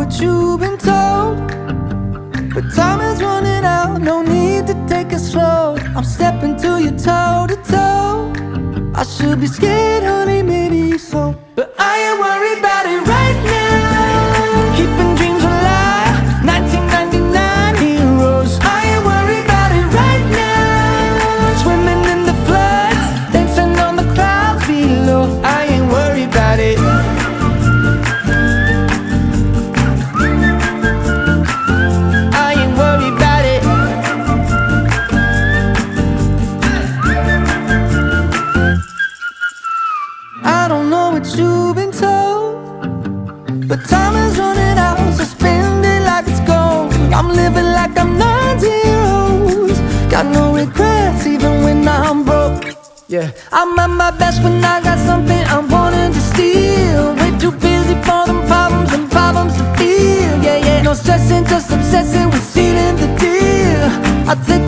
what you've been told, but time is running out, no need to take it slow. I'm stepping to you toe to toe. I should be scared, honey, maybe so, but I ain't worried about it right now. Keeping dreams alive, 1999 heroes. I ain't worried about it right now. Swimming in the floods, dancing on the clouds below. I ain't worried about it. I don't know what you've been told, but time is running out, so spend it like it's gold. I'm living like I'm 90 years. Got no regrets even when I'm broke. Yeah, I'm at my best when I got something I'm wanting to steal. Way too busy for them problems and problems to feel. Yeah, yeah, no stressing, just obsessing with sealing the deal. I take